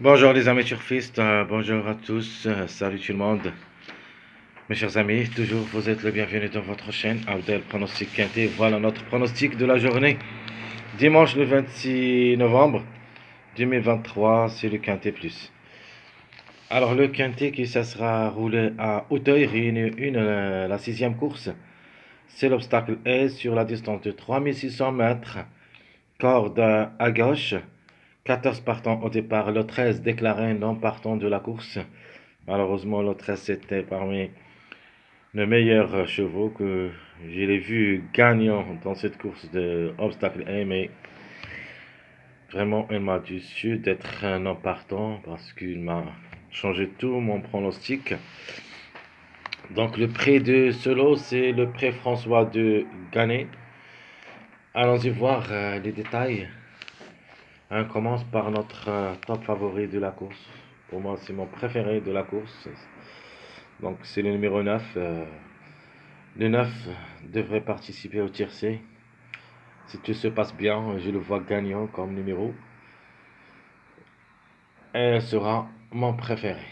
Bonjour les amis turfistes, bonjour à tous, salut tout le monde. Mes chers amis, toujours vous êtes le bienvenu dans votre chaîne Abdel Pronostic Quintet. Voilà notre pronostic de la journée. Dimanche le 26 novembre 2023, c'est le Quintet Plus. Alors le Quintet qui ça sera roulé à Auteuil, réunit la sixième course. C'est l'obstacle est sur la distance de 3600 mètres. Corde à gauche. 14 partants au départ, le 13 déclaré non partant de la course. Malheureusement, le 13 était parmi les meilleurs chevaux que j'ai vu gagnant dans cette course de obstacle 1, mais vraiment, il m'a déçu d'être un non partant parce qu'il m'a changé tout mon pronostic. Donc, le prix de ce lot, c'est le prix François de Gannet. Allons-y voir les détails. On commence par notre top favori de la course. Pour moi, c'est mon préféré de la course. Donc, c'est le numéro 9. Le 9 devrait participer au tiercé. Si tout se passe bien, je le vois gagnant comme numéro. Et elle sera mon préféré.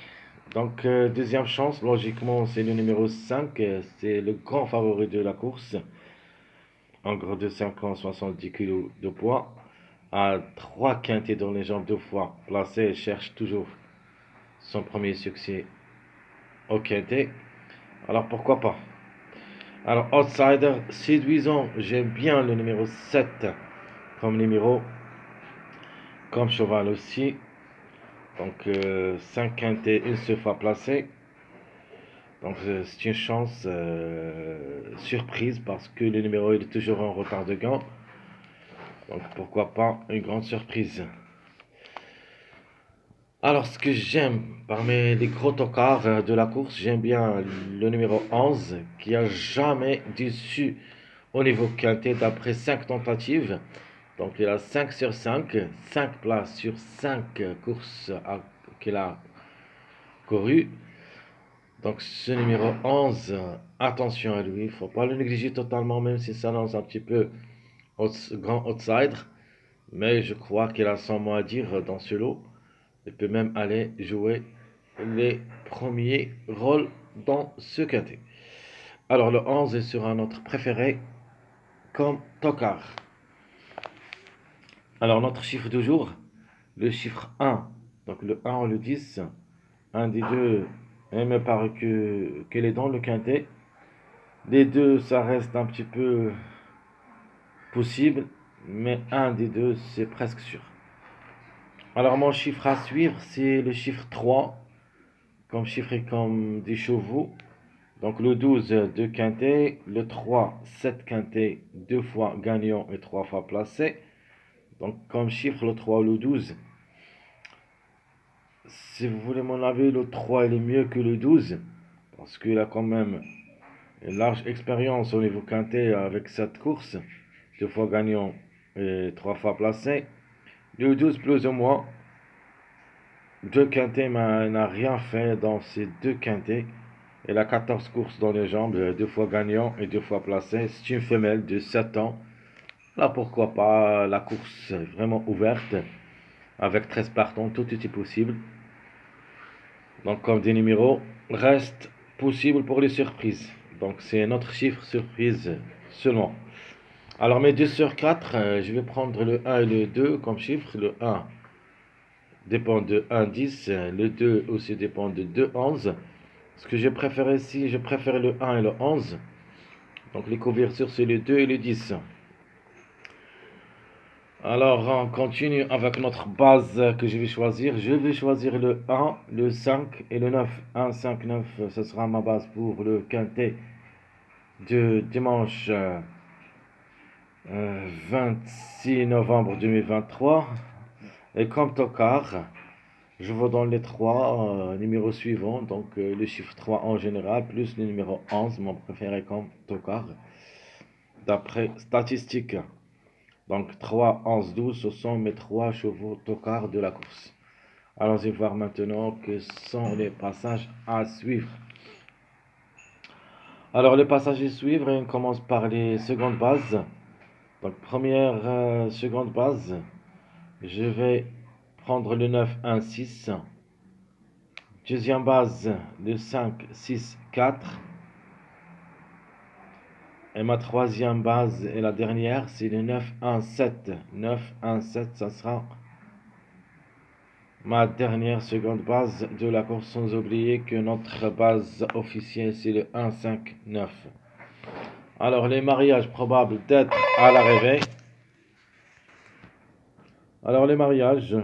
Donc, deuxième chance, logiquement, c'est le numéro 5. C'est le grand favori de la course. En gros de 5 ans, 70 kg de poids. À 3 quintés dans les jambes 2 fois placé, il cherche toujours son premier succès au quintet. Alors pourquoi pas? Alors, outsider séduisant, j'aime bien le numéro 7 comme numéro, comme cheval aussi. Donc, 5 quintés, une seule fois placé. Donc, c'est une chance surprise parce que le numéro il est toujours en retard de gants. Donc, pourquoi pas une grande surprise. Alors, ce que j'aime parmi les gros tocards de la course, j'aime bien le numéro 11 qui a jamais déçu au niveau quintet d'après 5 tentatives. Donc, il a 5 sur 5, 5 places sur 5 courses qu'il a courues. Donc, ce numéro 11, attention à lui, il ne faut pas le négliger totalement, même si ça lance un petit peu grand outsider. Mais je crois qu'il a son mot à dire dans ce lot. Il peut même aller jouer les premiers rôles dans ce quintet. Alors, le 11 sera notre préféré comme tocard. Alors, notre chiffre du jour, le chiffre 1. Donc, le 1 ou le 10. Un des deux, il me paraît qu'elle est dans le quintet. Les deux, ça reste un petit peu possible, mais un des deux, c'est presque sûr. Alors, mon chiffre à suivre, c'est le chiffre 3, comme chiffré comme des chevaux. Donc, le 12, 2 quintés. Le 3, 7 quintés, 2 fois gagnant et 3 fois placé. Donc, comme chiffre, le 3 ou le 12. Si vous voulez mon avis, le 3 il est mieux que le 12, parce qu'il a quand même une large expérience au niveau quintet avec cette course. 2 fois gagnant et 3 fois placé. Le 12 plus ou moins. 2 quintés, mais il n'a rien fait dans ces 2 quintés. Elle a 14 courses dans les jambes, 2 fois gagnant et 2 fois placé. C'est une femelle de 7 ans. Là, pourquoi pas, la course est vraiment ouverte. Avec 13 partants, tout est possible. Donc, comme des numéros, reste possible pour les surprises. Donc, c'est notre chiffre surprise seulement. Alors, mes 2 sur 4, je vais prendre le 1 et le 2 comme chiffre. Le 1 dépend de 1, 10. Le 2 aussi dépend de 2, 11. Ce que j'ai préféré ici, je préfère le 1 et le 11. Donc, les couvertures, c'est le 2 et le 10. Alors, on continue avec notre base que je vais choisir. Je vais choisir le 1, le 5 et le 9. 1, 5, 9, ce sera ma base pour le quintet de dimanche 26 novembre 2023. Et comme tocard, je vous donne les trois numéros suivants. Donc, le chiffre 3 en général, plus le numéro 11, mon préféré comme tocard, d'après statistiques. Donc 3, 11, 12, ce sont mes 3 chevaux tocards de la course. Allons-y voir maintenant que sont les passages à suivre. Alors les passages à suivre, on commence par les secondes bases. Donc première seconde base, je vais prendre le 9, 1, 6. Deuxième base, le 5, 6, 4. Et ma troisième base et la dernière, c'est le 9, 1, 7. 9, 1, 7, ça sera ma dernière seconde base de la course, sans oublier que notre base officielle, c'est le 1, 5, 9. Alors, les mariages probables d'être à l'arrivée. Alors, les mariages,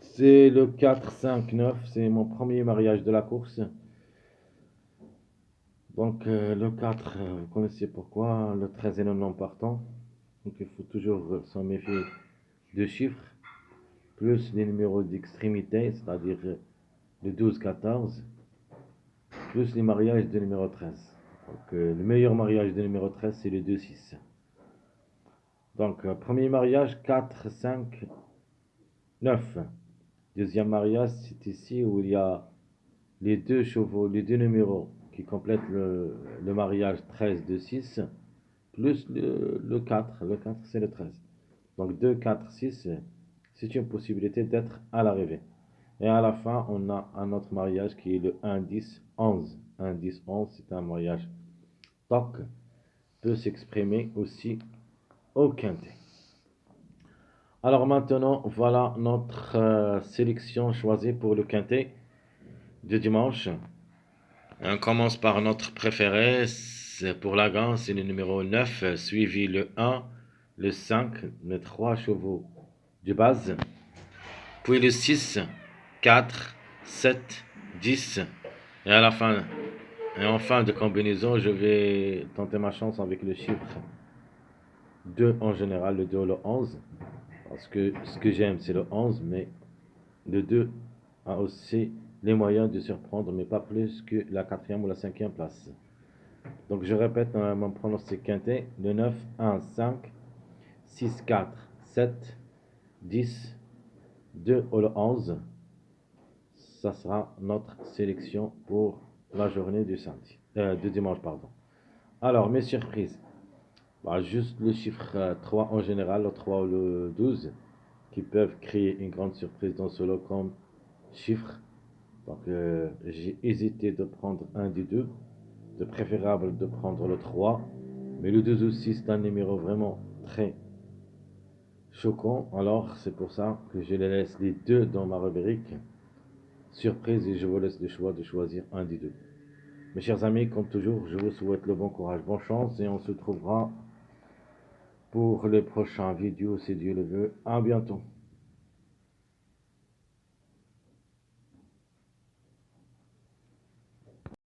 c'est le 4, 5, 9. C'est mon premier mariage de la course. Donc, le 4, vous connaissez pourquoi. Le 13 est le non partant. Donc, il faut toujours s'en méfier de chiffres. Plus les numéros d'extrémité, c'est-à-dire le 12, 14. Plus les mariages de numéro 13. Donc, le meilleur mariage de numéro 13, c'est le 2, 6. Donc, premier mariage, 4, 5, 9. Deuxième mariage, c'est ici où il y a les deux chevaux, les deux numéros qui complètent le mariage 13, 2, 6, plus le 4. Le 4, c'est le 13. Donc 2, 4, 6, c'est une possibilité d'être à l'arrivée. Et à la fin, on a un autre mariage qui est le 1, 10, 11. 1, 10, 11, c'est un mariage toc, peut s'exprimer aussi au quintet. Alors maintenant, voilà notre sélection choisie pour le quintet de dimanche. On commence par notre préféré. Pour la grande, c'est le numéro 9, suivi le 1, le 5, les 3 chevaux de base. Puis le 6, 4, 7, 10. Et à la fin, et en fin de combinaison, je vais tenter ma chance avec le chiffre 2 en général, le 2 ou le 11. Parce que ce que j'aime, c'est le 11, mais le 2 a aussi les moyens de surprendre, mais pas plus que la quatrième ou la cinquième place. Donc je répète mon pronostic quintet, le 9, 1, 5, 6, 4, 7, 10, 2 ou le 11. Ça sera notre sélection pour la journée du samedi, de dimanche, pardon. Alors, mes surprises. Bah, juste le chiffre 3 en général, le 3 ou le 12, qui peuvent créer une grande surprise dans ce lot comme chiffre. Donc, j'ai hésité de prendre un des deux, de préférable de prendre le 3, mais le 2 aussi, c'est un numéro vraiment très choquant. Alors, c'est pour ça que je les laisse les deux dans ma rubrique surprise et je vous laisse le choix de choisir un des deux. Mes chers amis, comme toujours, je vous souhaite le bon courage, bonne chance et on se trouvera pour les prochaines vidéos si Dieu le veut. À bientôt.